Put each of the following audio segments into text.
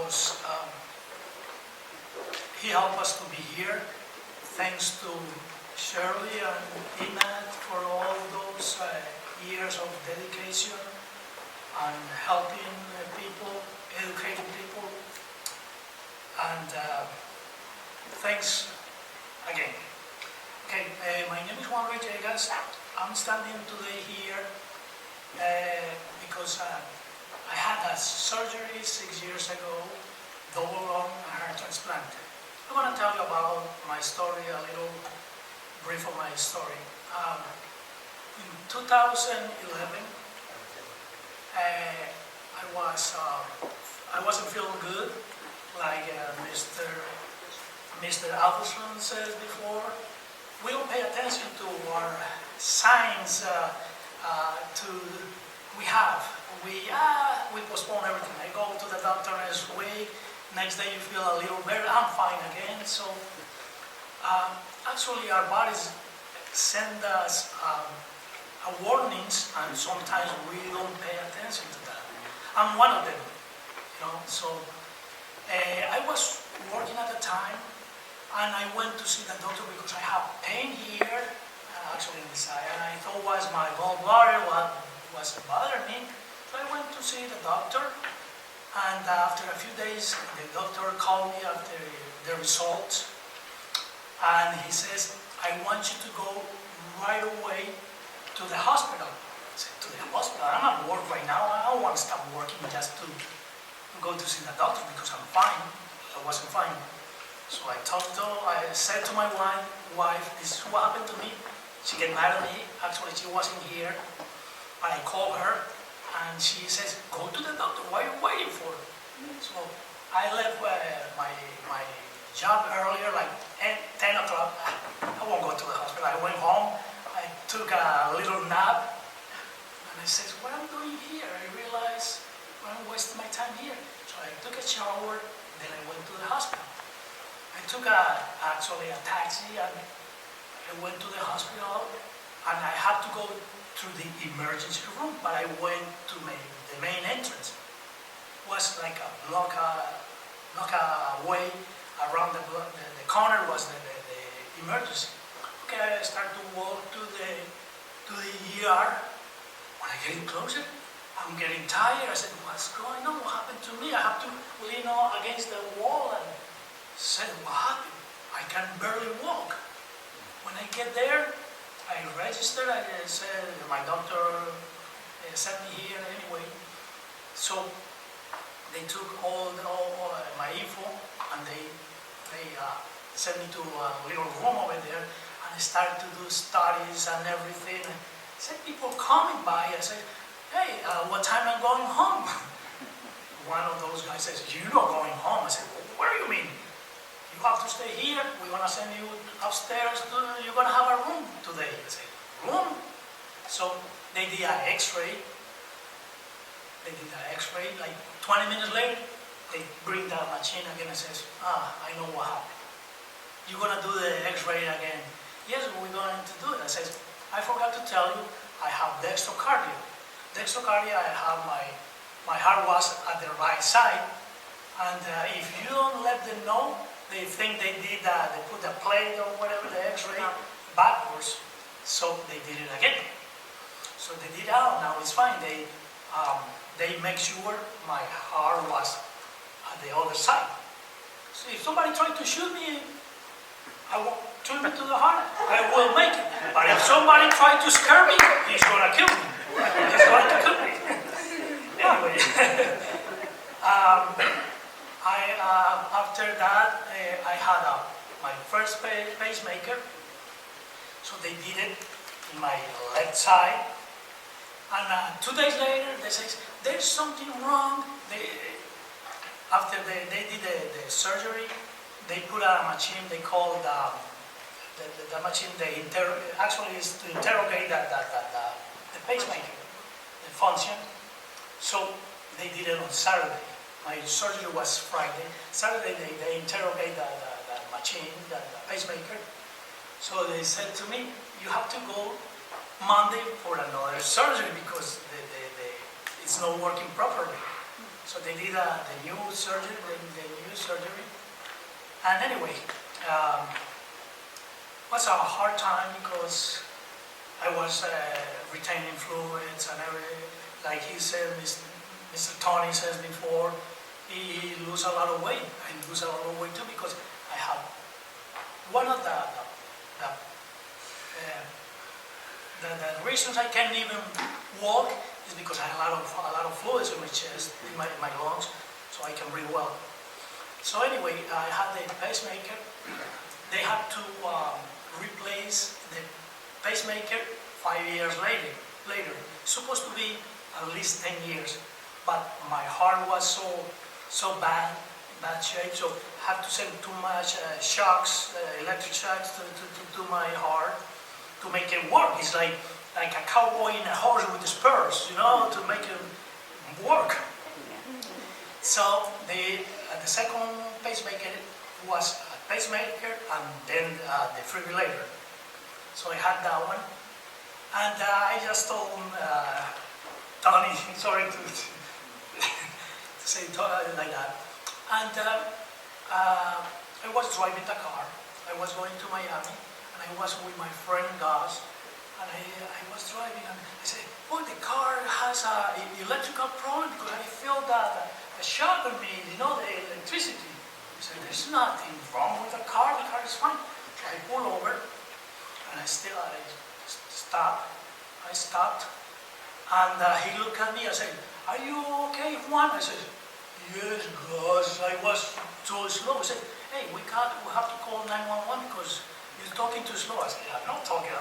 because he helped us to be here. Thanks to Shirley and Ina for all those years of dedication and helping people, educating people. And thanks again. Okay, my name is VILLEGAS. I'm standing today here because I had a surgery 6 years ago, double lung heart transplant. I want to tell you about my story, a little brief of my story. In 2011, I wasn't feeling good, like Mr. Alderson said before. We don't pay attention to our signs we postpone everything. I go to the doctor next week, next day you feel a little better, I'm fine again. So actually our bodies send us warnings, and sometimes we don't pay attention to that. I'm one of them, you know. So I was working at the time, and I went to see the doctor because I have pain here, actually in the side, and I thought it was my gallbladder what was bothering me. So I went to see the doctor, and after a few days, the doctor called me after the results, and he says, I want you to go right away to the hospital. I said, to the hospital? I'm at work right now. I don't want to stop working just to go to see the doctor because I'm fine. I wasn't fine. So I said to my wife, this is what happened to me. She get mad at me. Actually, she wasn't here. But I called her, and she says, go to the doctor. What are you waiting for? So I left my job earlier, like 10 o'clock. I won't go to the hospital. I went home. I took a little nap. And I said, what am I doing here? I realized I'm wasting my time here. So I took a shower. Then I went to the hospital. I took actually a taxi, and I went to the hospital, and I had to go through the emergency room, but I went to the main entrance. It was like a block away around the corner was the emergency. Okay, I started to walk to the ER. When I get closer, I'm getting tired. I said, what's going on? What happened to me? I have to lean against the wall, and said, what happened? I can barely walk. When I get there, I registered. I said, my doctor sent me here anyway. So they took all my info, and they sent me to a little room over there, and I started to do studies and everything. I said, people coming by. I said, hey, what time am I going home? One of those guys says, you're not going home. I said, well, what do you mean? You have to stay here. We're going to send you upstairs. You're going to have a room today. I said, room? So they did an x-ray. Like 20 minutes later, they bring the machine again and says, I know what happened. You're going to do the x-ray again. Yes, we're going to do it. I said, I forgot to tell you, I have dextrocardia. Dextrocardia, I have my heart was at the right side. And if you don't let them know, they think they did they put a plate or whatever, the x-ray, backwards. So they did it again. So they did now it's fine. They make sure my heart was at the other side. So if somebody tried to shoot me, I won't shoot me to the heart. I will make it. But if somebody tried to scare me, he's going to kill me. He's going to kill me. Anyway. After that, I had my first pacemaker. So they did it in my left side. And 2 days later, they say, there's something wrong. After they did the surgery, they put a machine, they call it the machine, actually is to interrogate the pacemaker, the function. So they did it on Saturday. My surgery was Friday. Saturday they interrogate the machine, the pacemaker. So they said to me, you have to go Monday for another surgery because it's not working properly. So they did the new surgery. And anyway, was a hard time because I was retaining fluids and everything. Like he said, Mr. Tony says before, he lose a lot of weight. I lose a lot of weight too because I have one of the reasons I can't even walk is because I have a lot of fluids in my chest, in my lungs, so I can breathe well. So anyway, I had the pacemaker. They had to replace the pacemaker 5 years later. It's supposed to be at least 10 years, but my heart was so bad shape, so I have to send too much shocks, electric shocks to my heart to make it work. It's like a cowboy in a horse with the spurs, you know, to make it work. So the second pacemaker was a pacemaker and then the defibrillator. So I had that one, and I just told Tony, sorry to say like that. And I was driving the car. I was going to Miami, and I was with my friend Gus, and I was driving, and I said, "Oh, the car has an electrical problem because I feel that a shock on me, you know, the electricity." He said, "There's nothing wrong with the car is fine." So I pull over, and I stopped. And he looked at me and said, "Are you okay, Juan?" I said, "Yes, Gus, I was too slow." He said, "Hey, we have to call 911 because you're talking too slow." I said, "I'm not talking,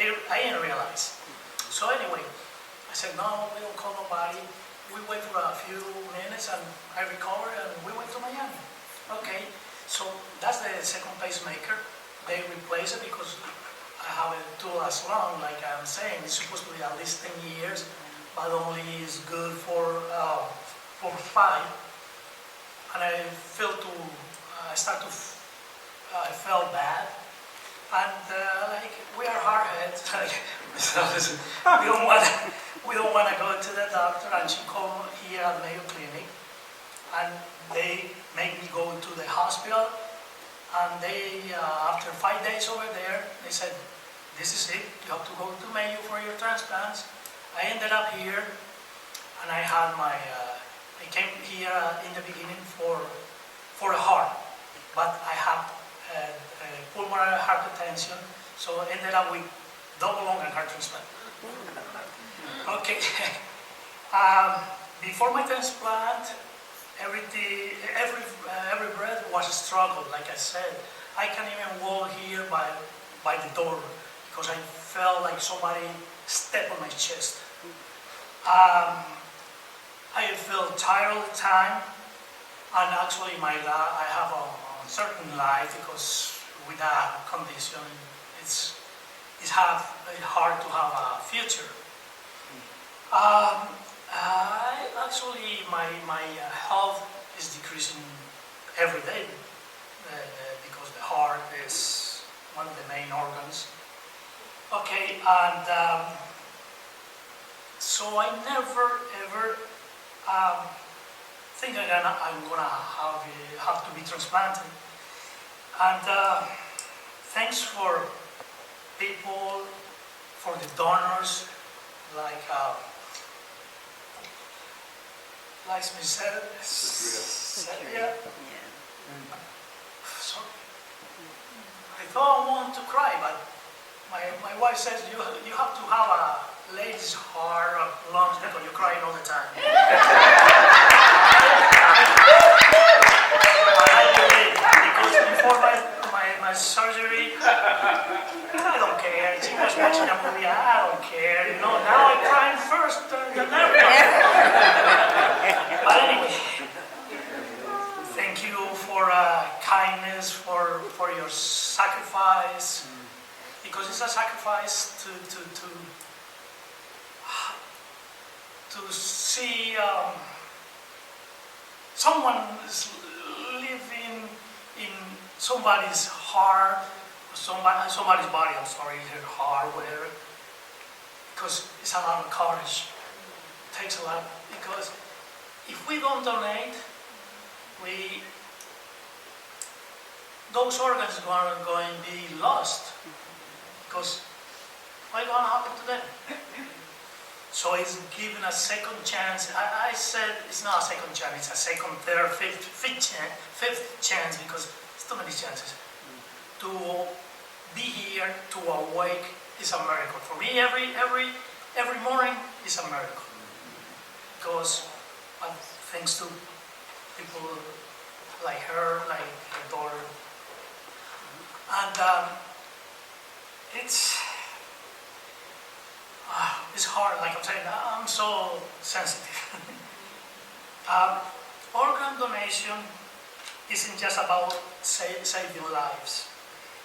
I didn't realize." So anyway, I said, "No, we don't call nobody." We wait for a few minutes and I recovered and we went to Miami. Okay, so that's the second pacemaker. They replaced it because I haven't to last long, like I'm saying. It's supposed to be at least 10 years, but only is good for 5. And I felt bad. And like we are hardheads, like we don't want to go to the doctor. And she called here at Mayo Clinic, and they make me go to the hospital. And they, after 5 days over there, they said, "This is it. You have to go to Mayo for your transplants." I ended up here, and I had my. I came here in the beginning for a heart, but I had pulmonary hypertension, so I ended up with double lung and heart transplant. Okay. Before my transplant, every breath was a struggle. Like I said, I can't even walk here by the door because I felt like somebody stepped on my chest. I feel tired all the time, and actually I have a certain life because with that condition, it's hard to have a future. Actually, my health is decreasing every day because the heart is one of the main organs. Okay, and so I never ever think I'm gonna have to be transplanted. And thanks for people, for the donors, like me said, yeah. Sorry. I thought I wanted to cry, but my wife says you have to have a lady's heart or lungs because you're crying all the time. But I believe, because before my surgery, I don't care. She was watching a movie, I don't care. You know, now I'm crying first than everybody. But anyway, thank you for kindness, for your sacrifice, because it's a sacrifice to see someone living in somebody's heart, somebody's body. I'm sorry, her heart, whatever. Because it's a lot of courage. It takes a lot because if we don't donate, those organs are going to be lost, because what's going to happen to them? So it's giving a second chance. I said it's not a second chance, it's a second, third, fifth chance, because it's too many chances. To be here, to awake, is a miracle. For me, every morning is a miracle. Because thanks to people like her, like her daughter. And it's hard, like I'm saying, I'm so sensitive. Organ donation isn't just about saving lives.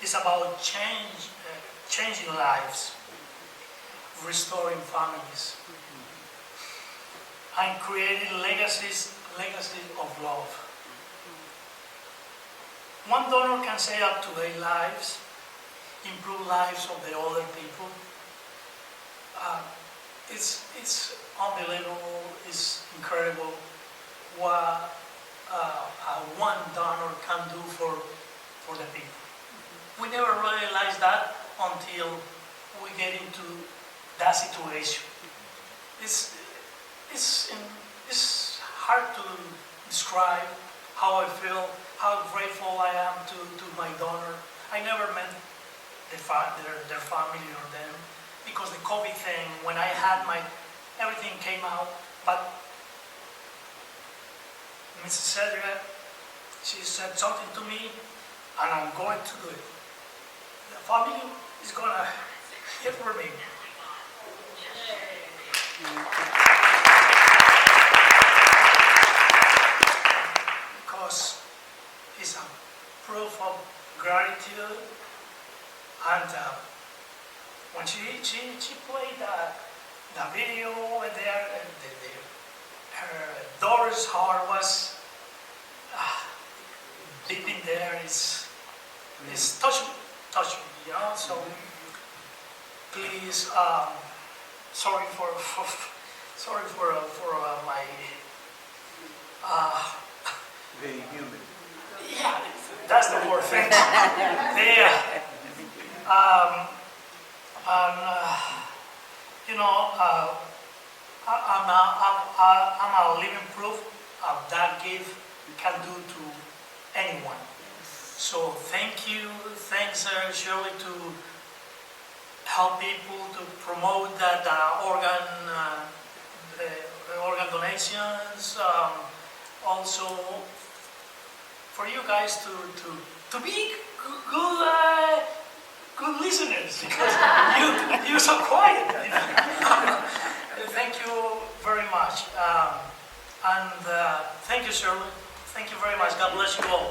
It's about changing lives, restoring families, and creating legacies of love. One donor can save up to their lives, improve lives of the other people. It's unbelievable, it's incredible what one donor can do for the people. We never realize that until we get into that situation. It's hard to describe how I feel, how grateful I am to my donor. I never met their family or them, because the COVID thing, when I had everything came out, but Mrs. Cedric, she said something to me, and I'm going to do it. The family is going to hit for me. Because it's a proof of gratitude, and when she played the video over there, her daughter's heart was beating there. It's touching, you know. So please, sorry for my Very human. yeah, that's the word. Yeah. You know, I'm a living proof of that gift can do to anyone. So thanks Shirley, to help people to promote that organ donations. Also for you guys to be good listeners, because you're so quiet. Thank you very much. And thank you, Shirley. Thank you very much. God bless you all.